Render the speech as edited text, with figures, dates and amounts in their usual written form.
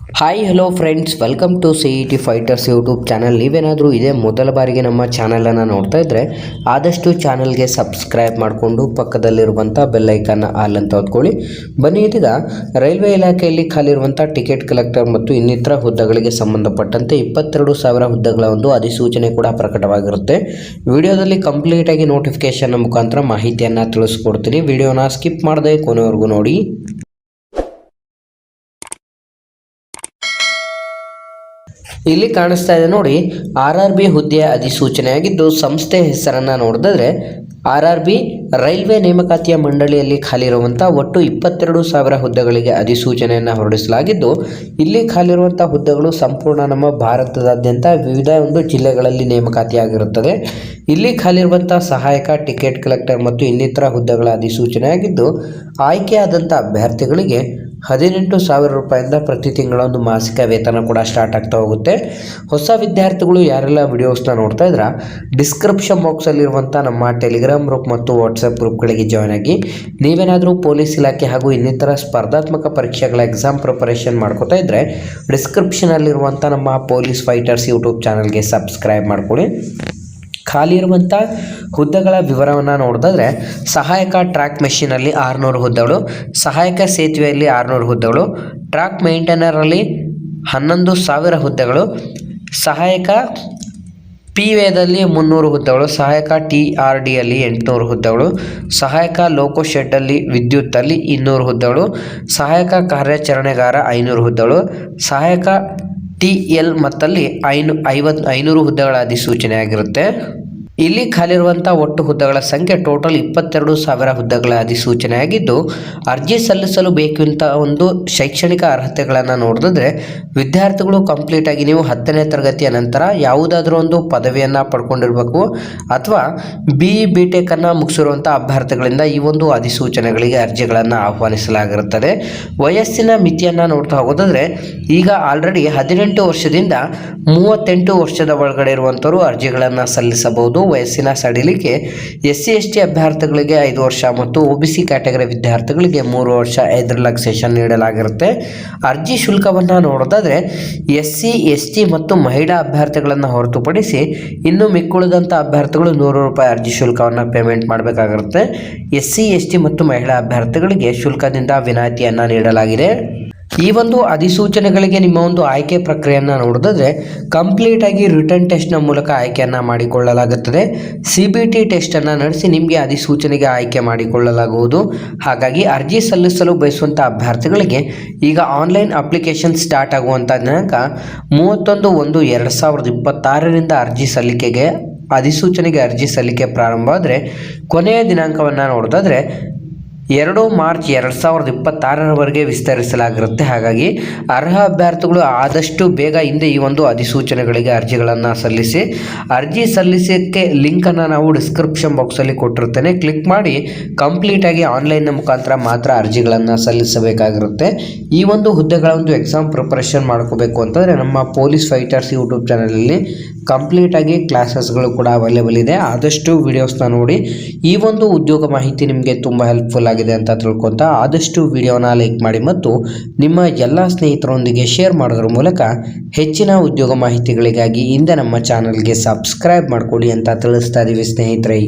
Hi hello friends, welcome to CET fighters YouTube channel. ನೀವೇನಾದರೂ ಇದೇ ಮೊದಲ ಬಾರಿಗೆ ನಮ್ಮ ಚಾನಲನ್ನು ನೋಡ್ತಾ ಇದ್ದರೆ ಆದಷ್ಟು ಚಾನಲ್ಗೆ ಸಬ್ಸ್ಕ್ರೈಬ್ ಮಾಡಿಕೊಂಡು ಪಕ್ಕದಲ್ಲಿರುವಂಥ ಬೆಲ್ಲೈಕನ್ನ ಆಲ್ ಅಂತ ಹೊತ್ಕೊಳ್ಳಿ. ಬನ್ನಿ, ಇದೀಗ ರೈಲ್ವೆ ಇಲಾಖೆಯಲ್ಲಿ ಖಾಲಿರುವಂಥ ಟಿಕೆಟ್ ಕಲೆಕ್ಟರ್ ಮತ್ತು ಇನ್ನಿತರ ಹುದ್ದೆಗಳಿಗೆ ಸಂಬಂಧಪಟ್ಟಂತೆ 22,000 ಹುದ್ದೆಗಳ ಒಂದು ಅಧಿಸೂಚನೆ ಕೂಡ ಪ್ರಕಟವಾಗಿರುತ್ತೆ. ವಿಡಿಯೋದಲ್ಲಿ ಕಂಪ್ಲೀಟಾಗಿ ನೋಟಿಫಿಕೇಶನ್ ಮುಖಾಂತರ ಮಾಹಿತಿಯನ್ನು ತಿಳಿಸ್ಕೊಡ್ತೀನಿ. ವಿಡಿಯೋನ ಸ್ಕಿಪ್ ಮಾಡದೆ ಕೊನೆವರೆಗೂ ನೋಡಿ. ಇಲ್ಲಿ ಕಾಣಿಸ್ತಾ ಇದೆ ನೋಡಿ, RRB ಹುದ್ದೆಯ ಅಧಿಸೂಚನೆಯಾಗಿದ್ದು ಸಂಸ್ಥೆ ಹೆಸರನ್ನು ನೋಡಿದ್ರೆ RRB ರೈಲ್ವೆ ನೇಮಕಾತಿಯ ಮಂಡಳಿಯಲ್ಲಿ ಖಾಲಿರುವಂಥ ಒಟ್ಟು 22,000 ಹುದ್ದೆಗಳಿಗೆ ಅಧಿಸೂಚನೆಯನ್ನು ಹೊರಡಿಸಲಾಗಿದ್ದು, ಇಲ್ಲಿ ಖಾಲಿರುವಂಥ ಹುದ್ದೆಗಳು ಸಂಪೂರ್ಣ ನಮ್ಮ ಭಾರತದಾದ್ಯಂತ ವಿವಿಧ ಒಂದು ಜಿಲ್ಲೆಗಳಲ್ಲಿ ನೇಮಕಾತಿಯಾಗಿರುತ್ತದೆ. ಇಲ್ಲಿ ಖಾಲಿರುವಂಥ ಸಹಾಯಕ, ಟಿಕೆಟ್ ಕಲೆಕ್ಟರ್ ಮತ್ತು ಇನ್ನಿತರ ಹುದ್ದೆಗಳ ಅಧಿಸೂಚನೆಯಾಗಿದ್ದು, ಆಯ್ಕೆಯಾದಂಥ ಅಭ್ಯರ್ಥಿಗಳಿಗೆ 18,000 ರೂಪಾಯಿಂದ ಪ್ರತಿ ತಿಂಗಳ ಒಂದು ಮಾಸಿಕ ವೇತನ ಕೂಡ ಸ್ಟಾರ್ಟ್ ಆಗ್ತಾ ಹೋಗುತ್ತೆ. ಹೊಸ ವಿದ್ಯಾರ್ಥಿಗಳು ಯಾರೆಲ್ಲ ವಿಡಿಯೋಸ್ನ ನೋಡ್ತಾ ಇದ್ರ ಡಿಸ್ಕ್ರಿಪ್ಷನ್ ಬಾಕ್ಸಲ್ಲಿರುವಂಥ ನಮ್ಮ ಟೆಲಿಗ್ರಾಮ್ ಗ್ರೂಪ್ ಮತ್ತು ವಾಟ್ಸಪ್ ಗ್ರೂಪ್ಗಳಿಗೆ ಜಾಯ್ನ್ ಆಗಿ. ನೀವೇನಾದರೂ ಪೊಲೀಸ್ ಇಲಾಖೆ ಹಾಗೂ ಇನ್ನಿತರ ಸ್ಪರ್ಧಾತ್ಮಕ ಪರೀಕ್ಷೆಗಳ ಎಕ್ಸಾಮ್ ಪ್ರಿಪರೇಷನ್ ಮಾಡ್ಕೋತಾ ಇದ್ದರೆ ಡಿಸ್ಕ್ರಿಪ್ಷನಲ್ಲಿರುವಂಥ ನಮ್ಮ ಪೊಲೀಸ್ ಫೈಟರ್ಸ್ ಯೂಟ್ಯೂಬ್ ಚಾನಲ್ಗೆ ಸಬ್ಸ್ಕ್ರೈಬ್ ಮಾಡ್ಕೊಳ್ಳಿ. ಖಾಲಿ ಇರುವಂಥ ಹುದ್ದೆಗಳ ವಿವರವನ್ನು ನೋಡಿದ್ರೆ ಸಹಾಯಕ ಟ್ರ್ಯಾಕ್ ಮೆಷಿನಲ್ಲಿ 600 ಹುದ್ದೆಗಳು, ಸಹಾಯಕ ಸೇತುವೆಯಲ್ಲಿ 600 ಹುದ್ದೆಗಳು, ಟ್ರ್ಯಾಕ್ ಮೇಂಟೈನರಲ್ಲಿ 11,000 ಹುದ್ದೆಗಳು, ಸಹಾಯಕ ಪಿವೇದಲ್ಲಿ 300 ಹುದ್ದೆಗಳು, ಸಹಾಯಕ TRDಯಲ್ಲಿ 800 ಹುದ್ದೆಗಳು, ಸಹಾಯಕ ಲೋಕೋ ಶೆಡ್ಡಲ್ಲಿ ವಿದ್ಯುತ್ತಲ್ಲಿ 200 ಹುದ್ದೆಗಳು, ಸಹಾಯಕ ಕಾರ್ಯಾಚರಣೆಗಾರ 500 ಹುದ್ದೆಗಳು, ಸಹಾಯಕ TL ಮತ್ತಲ್ಲಿ 500 ಹುದ್ದೆಗಳ ಅಧಿಸೂಚನೆ ಆಗಿರುತ್ತೆ. ಇಲ್ಲಿ ಖಾಲಿರುವಂಥ ಒಟ್ಟು ಹುದ್ದೆಗಳ ಸಂಖ್ಯೆ ಟೋಟಲ್ 22,000 ಹುದ್ದೆಗಳ ಅಧಿಸೂಚನೆ ಆಗಿದ್ದು, ಅರ್ಜಿ ಸಲ್ಲಿಸಲು ಬೇಕಂತ ಒಂದು ಶೈಕ್ಷಣಿಕ ಅರ್ಹತೆಗಳನ್ನು ನೋಡಿದ್ರೆ ವಿದ್ಯಾರ್ಥಿಗಳು ಕಂಪ್ಲೀಟಾಗಿ ನೀವು 10ನೇ ತರಗತಿಯ ನಂತರ ಯಾವುದಾದ್ರೂ ಒಂದು ಪದವಿಯನ್ನು ಪಡ್ಕೊಂಡಿರಬೇಕು ಅಥವಾ BE/BTech ಅನ್ನು ಮುಗಿಸಿರುವಂಥ ಅಭ್ಯರ್ಥಿಗಳಿಂದ ಈ ಒಂದು ಅಧಿಸೂಚನೆಗಳಿಗೆ ಅರ್ಜಿಗಳನ್ನು ಆಹ್ವಾನಿಸಲಾಗಿರುತ್ತದೆ. ವಯಸ್ಸಿನ ಮಿತಿಯನ್ನು ನೋಡ್ತಾ ಹೋಗೋದಾದ್ರೆ ಈಗ ಆಲ್ರೆಡಿ 18 ವರ್ಷದಿಂದ 38 ವರ್ಷದ ಒಳಗಡೆ ಇರುವಂಥವರು ಅರ್ಜಿಗಳನ್ನು ಸಲ್ಲಿಸಬಹುದು. ವಯಸ್ಸಿನ ಸಡಿಲಿಕೆ SC/ST ಅಭ್ಯರ್ಥಿಗಳಿಗೆ 5 ವರ್ಷ ಮತ್ತು OBC ಕ್ಯಾಟಗರಿ ವಿದ್ಯಾರ್ಥಿಗಳಿಗೆ 3 ವರ್ಷ ರಿಲ್ಯಾಕ್ಸೇಷನ್ ನೀಡಲಾಗಿರುತ್ತೆ. ಅರ್ಜಿ ಶುಲ್ಕವನ್ನು ನೋಡೋದಾದ್ರೆ SC/ST ಮತ್ತು ಮಹಿಳಾ ಅಭ್ಯರ್ಥಿಗಳನ್ನು ಹೊರತುಪಡಿಸಿ ಇನ್ನು ಮಿಕ್ಕುಳಿದಂಥ ಅಭ್ಯರ್ಥಿಗಳು 100 ರೂಪಾಯಿ ಅರ್ಜಿ ಶುಲ್ಕವನ್ನು ಪೇಮೆಂಟ್ ಮಾಡಬೇಕಾಗಿರುತ್ತೆ. SC/ST ಮತ್ತು ಮಹಿಳಾ ಅಭ್ಯರ್ಥಿಗಳಿಗೆ ಶುಲ್ಕದಿಂದ ವಿನಾಯಿತಿಯನ್ನು ನೀಡಲಾಗಿದೆ. ಈ ಒಂದು ಅಧಿಸೂಚನೆಗಳಿಗೆ ನಿಮ್ಮ ಒಂದು ಆಯ್ಕೆ ಪ್ರಕ್ರಿಯೆಯನ್ನು ನೋಡಿದ್ರೆ ಕಂಪ್ಲೀಟಾಗಿ ರಿಟರ್ನ್ ಟೆಸ್ಟ್ನ ಮೂಲಕ ಆಯ್ಕೆಯನ್ನು ಮಾಡಿಕೊಳ್ಳಲಾಗುತ್ತದೆ. CBT ಟೆಸ್ಟನ್ನು ನಡೆಸಿ ನಿಮಗೆ ಅಧಿಸೂಚನೆಗೆ ಆಯ್ಕೆ ಮಾಡಿಕೊಳ್ಳಲಾಗುವುದು. ಹಾಗಾಗಿ ಅರ್ಜಿ ಸಲ್ಲಿಸಲು ಬಯಸುವಂಥ ಅಭ್ಯರ್ಥಿಗಳಿಗೆ ಈಗ ಆನ್ಲೈನ್ ಅಪ್ಲಿಕೇಶನ್ ಸ್ಟಾರ್ಟ್ ಆಗುವಂಥ ದಿನಾಂಕ 31/1/2026ರಿಂದ ಅರ್ಜಿ ಸಲ್ಲಿಕೆಗೆ ಅಧಿಸೂಚನೆಗೆ ಅರ್ಜಿ ಸಲ್ಲಿಕೆ ಪ್ರಾರಂಭ ಆದರೆ ಕೊನೆಯ ದಿನಾಂಕವನ್ನು ನೋಡೋದಾದರೆ 2 ಮಾರ್ಚ್ 2026ರವರೆಗೆ ವಿಸ್ತರಿಸಲಾಗಿರುತ್ತೆ. ಹಾಗಾಗಿ ಅರ್ಹ ಅಭ್ಯರ್ಥಿಗಳು ಆದಷ್ಟು ಬೇಗ ಹಿಂದೆ ಈ ಒಂದು ಅಧಿಸೂಚನೆಗಳಿಗೆ ಅರ್ಜಿಗಳನ್ನು ಸಲ್ಲಿಸಿ. ಅರ್ಜಿ ಸಲ್ಲಿಸೋಕ್ಕೆ ಲಿಂಕನ್ನು ನಾವು ಡಿಸ್ಕ್ರಿಪ್ಷನ್ ಬಾಕ್ಸಲ್ಲಿ ಕೊಟ್ಟಿರ್ತೇನೆ. ಕ್ಲಿಕ್ ಮಾಡಿ ಕಂಪ್ಲೀಟಾಗಿ ಆನ್ಲೈನ್ನ ಮುಖಾಂತರ ಮಾತ್ರ ಅರ್ಜಿಗಳನ್ನು ಸಲ್ಲಿಸಬೇಕಾಗಿರುತ್ತೆ. ಈ ಒಂದು ಹುದ್ದೆಗಳ ಒಂದು ಎಕ್ಸಾಮ್ ಪ್ರಿಪರೇಷನ್ ಮಾಡ್ಕೋಬೇಕು ಅಂತಂದರೆ ನಮ್ಮ ಪೊಲೀಸ್ ಫೈಟರ್ಸ್ ಯೂಟ್ಯೂಬ್ ಚಾನಲಲ್ಲಿ ಕಂಪ್ಲೀಟಾಗಿ ಕ್ಲಾಸಸ್ಗಳು ಕೂಡ ಅವೈಲೇಬಲ್ ಇದೆ. ಆದಷ್ಟು ವಿಡಿಯೋಸ್ನ ನೋಡಿ. ಈ ಒಂದು ಉದ್ಯೋಗ ಮಾಹಿತಿ ನಿಮಗೆ ತುಂಬ ಹೆಲ್ಪ್ಫುಲ್ ಆಗಿದೆ ಅಂತ ತಿಳ್ಕೊತ ಆದಷ್ಟು ವಿಡಿಯೋನ ಲೈಕ್ ಮಾಡಿ ಮತ್ತು ನಿಮ್ಮ ಎಲ್ಲ ಸ್ನೇಹಿತರೊಂದಿಗೆ ಶೇರ್ ಮಾಡೋದ್ರ ಮೂಲಕ ಹೆಚ್ಚಿನ ಉದ್ಯೋಗ ಮಾಹಿತಿಗಳಿಗಾಗಿ ಹಿಂದೆ ನಮ್ಮ ಚಾನಲ್ಗೆ ಸಬ್ಸ್ಕ್ರೈಬ್ ಮಾಡ್ಕೊಳ್ಳಿ ಅಂತ ತಿಳಿಸ್ತಾ ಇದ್ದೀವಿ ಸ್ನೇಹಿತರೆ.